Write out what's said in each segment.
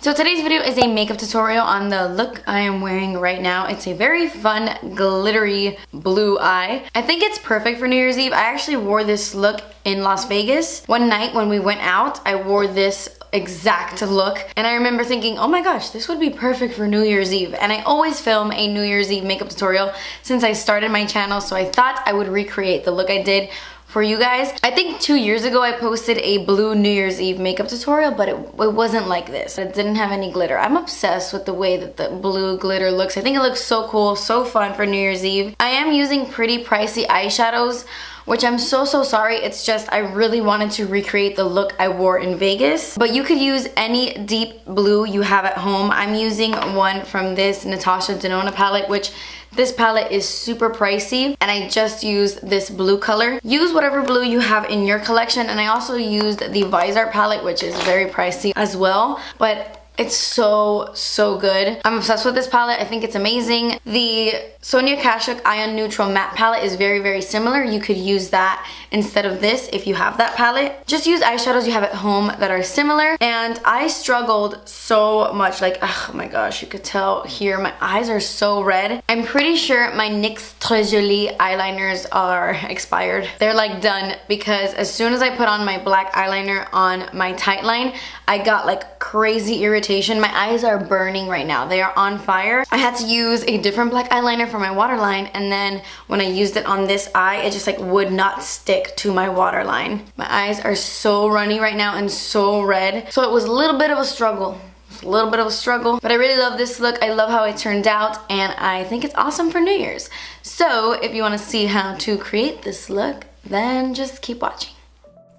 So today's video is a makeup tutorial on the look I am wearing right now. It's a very fun glittery blue eye. I think it's perfect for New Year's Eve. I actually wore this look in Las Vegas. One night when we went out, I wore this exact look and I remember thinking, oh my gosh, this would be perfect for New Year's Eve. And I always film a New Year's Eve makeup tutorial since I started my channel, so I thought I would recreate the look I did for you guys. I think 2 years ago I posted a blue New Year's Eve makeup tutorial, but it wasn't like this. It didn't have any glitter. I'm obsessed with the way that the blue glitter looks. I think it looks so cool, so fun for New Year's Eve. I am using pretty pricey eyeshadows, which I'm so sorry. It's just I really wanted to recreate the look I wore in Vegas. But you could use any deep blue you have at home. I'm using one from this Natasha Denona palette, which this palette is super pricey, and I just used this blue color. Use whatever blue you have in your collection, and I also used the Viseart palette, which is very pricey as well, but it's so good. I'm obsessed with this palette. I think it's amazing. The Sonia Kashuk Ion Neutral Matte palette is very similar. You could use that instead of this if you have that palette. Just use eyeshadows you have at home that are similar. And I struggled so much. Like, oh my gosh, you could tell here my eyes are so red. I'm pretty sure my NYX Très Jolie eyeliners are expired. They're like done, because as soon as I put on my black eyeliner on my tight line, I got like crazy irritation. My eyes are burning right now. They are on fire. I had to use a different black eyeliner for my waterline, and then when I used it on this eye, it just like would not stick to my waterline. My eyes are so runny right now and so red. So it was a little bit of a struggle. But I really love this look. I love how it turned out, and I think it's awesome for New Year's. So if you want to see how to create this look, then just keep watching.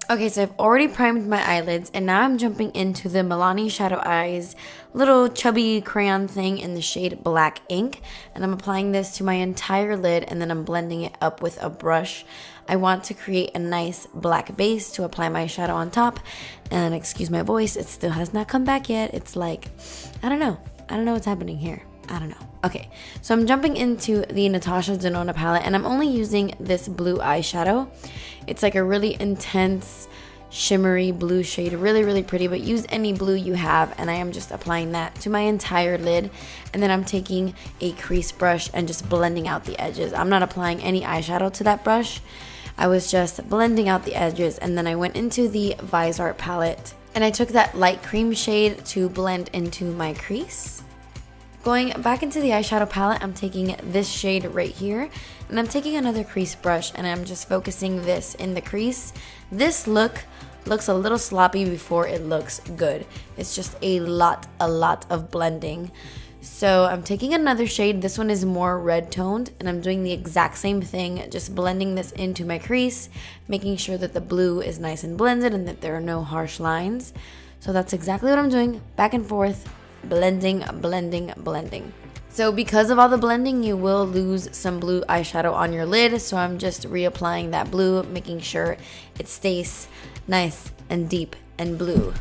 Okay, so I've already primed my eyelids, and now I'm jumping into the Milani Shadow Eyes little chubby crayon thing in the shade Black Ink, and I'm applying this to my entire lid, and then I'm blending it up with a brush. I want to create a nice black base to apply my shadow on top, and excuse my voice, it still has not come back yet. It's like, I don't know what's happening here. I don't know. Okay, so I'm jumping into the Natasha Denona palette, and I'm only using this blue eyeshadow. It's like a really intense, shimmery blue shade, really pretty, but use any blue you have, and I am just applying that to my entire lid, and then I'm taking a crease brush and just blending out the edges. I'm not applying any eyeshadow to that brush. I was just blending out the edges, and then I went into the Viseart palette, and I took that light cream shade to blend into my crease. Going back into the eyeshadow palette, I'm taking this shade right here, and I'm taking another crease brush, and I'm just focusing this in the crease. This look looks a little sloppy before it looks good. It's just a lot of blending. So I'm taking another shade. This one is more red toned, and I'm doing the exact same thing, just blending this into my crease, making sure that the blue is nice and blended and that there are no harsh lines. So that's exactly what I'm doing, back and forth, blending. So because of all the blending, you will lose some blue eyeshadow on your lid, so I'm just reapplying that blue, making sure it stays nice and deep and blue.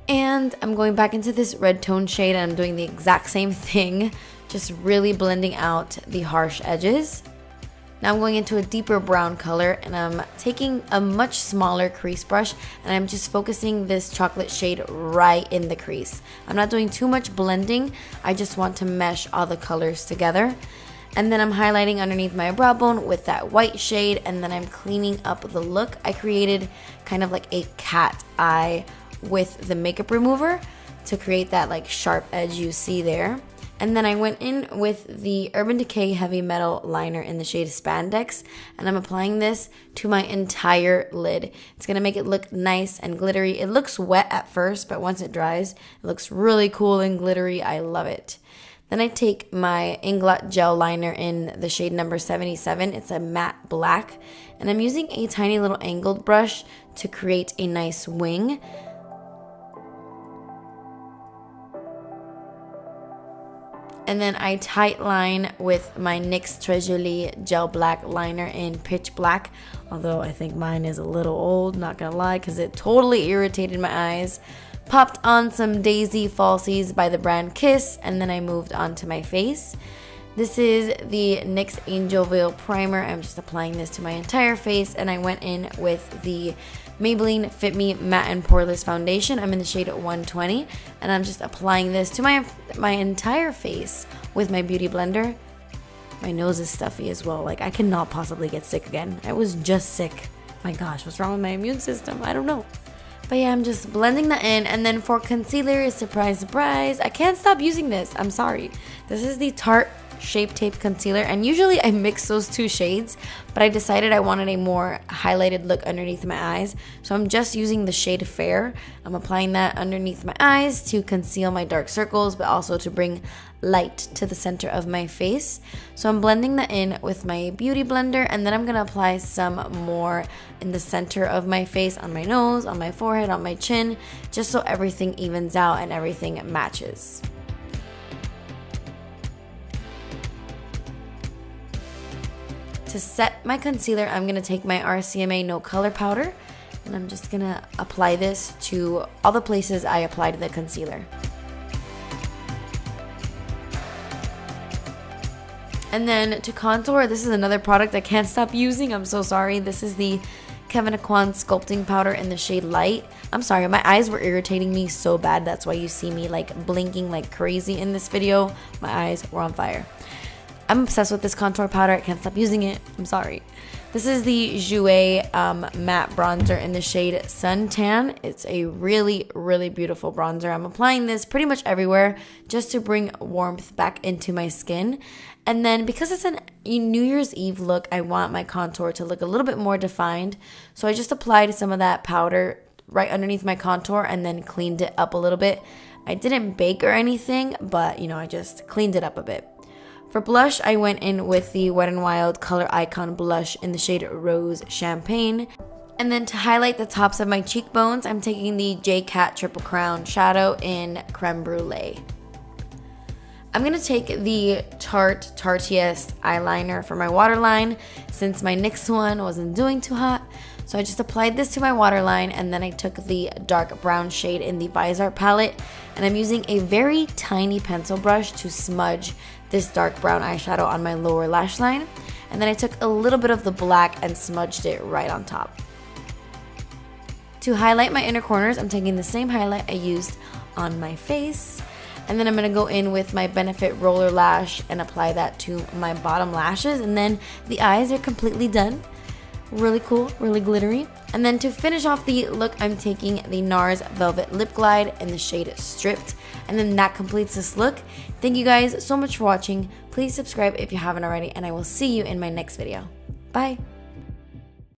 And I'm going back into this red tone shade, and I'm doing the exact same thing, just really blending out the harsh edges. Now I'm going into a deeper brown color, and I'm taking a much smaller crease brush, and I'm just focusing this chocolate shade right in the crease. I'm not doing too much blending. I just want to mesh all the colors together. And then I'm highlighting underneath my brow bone with that white shade, and then I'm cleaning up the look. I created kind of like a cat eye with the makeup remover to create that like sharp edge you see there. And then I went in with the Urban Decay Heavy Metal Liner in the shade Spandex, and I'm applying this to my entire lid. It's going to make it look nice and glittery. It looks wet at first, but once it dries, it looks really cool and glittery. I love it. Then I take my Inglot Gel Liner in the shade number 77. It's a matte black, and I'm using a tiny little angled brush to create a nice wing. And then I tight line with my NYX Très Jolie Gel Black Liner in Pitch Black. Although I think mine is a little old, not gonna lie, because it totally irritated my eyes. Popped on some Daisy Falsies by the brand Kiss, and then I moved on to my face. This is the NYX Angel Veil Primer. I'm just applying this to my entire face, and I went in with the Maybelline Fit Me Matte and Poreless Foundation. I'm in the shade 120, and I'm just applying this to my entire face with my beauty blender. My nose is stuffy as well. Like, I cannot possibly get sick again. I was just sick. My gosh, what's wrong with my immune system? I don't know. But yeah, I'm just blending that in. And then for concealer, surprise, surprise, I can't stop using this. I'm sorry. This is the Tarte Shape Tape Concealer. And usually I mix those two shades, but I decided I wanted a more highlighted look underneath my eyes. So I'm just using the shade Fair. I'm applying that underneath my eyes to conceal my dark circles, but also to bring light to the center of my face. So I'm blending that in with my beauty blender, and then I'm gonna apply some more in the center of my face, on my nose, on my forehead, on my chin, just so everything evens out and everything matches. To set my concealer, I'm gonna take my RCMA No Color Powder, and I'm just gonna apply this to all the places I applied the concealer. And then to contour, this is another product I can't stop using. I'm so sorry. This is the Kevyn Sculpting Powder in the shade Light. I'm sorry, my eyes were irritating me so bad. That's why you see me like blinking like crazy in this video. My eyes were on fire. I'm obsessed with this contour powder. I can't stop using it. I'm sorry. This is the Jouer matte bronzer in the shade Suntan. It's a really, really beautiful bronzer. I'm applying this pretty much everywhere just to bring warmth back into my skin. And then because it's a New Year's Eve look, I want my contour to look a little bit more defined. So I just applied some of that powder right underneath my contour and then cleaned it up a little bit. I didn't bake or anything, but I just cleaned it up a bit. For blush, I went in with the Wet n Wild Color Icon blush in the shade Rose Champagne. And then to highlight the tops of my cheekbones, I'm taking the J Cat Triple Crown shadow in Creme Brûlée. I'm going to take the Tarte Tarteist eyeliner for my waterline since my NYX one wasn't doing too hot. So I just applied this to my waterline, and then I took the dark brown shade in the Viseart palette, and I'm using a very tiny pencil brush to smudge this dark brown eyeshadow on my lower lash line. And then I took a little bit of the black and smudged it right on top. To highlight my inner corners, I'm taking the same highlight I used on my face. And then I'm going to go in with my Benefit Rollerlash and apply that to my bottom lashes. And then the eyes are completely done. Really cool, really glittery. And then to finish off the look, I'm taking the Nars Velvet Lip Glide in the shade Stripped. And then that completes this look. Thank you guys so much for watching. Please subscribe if you haven't already, and I will see you in my next video. Bye!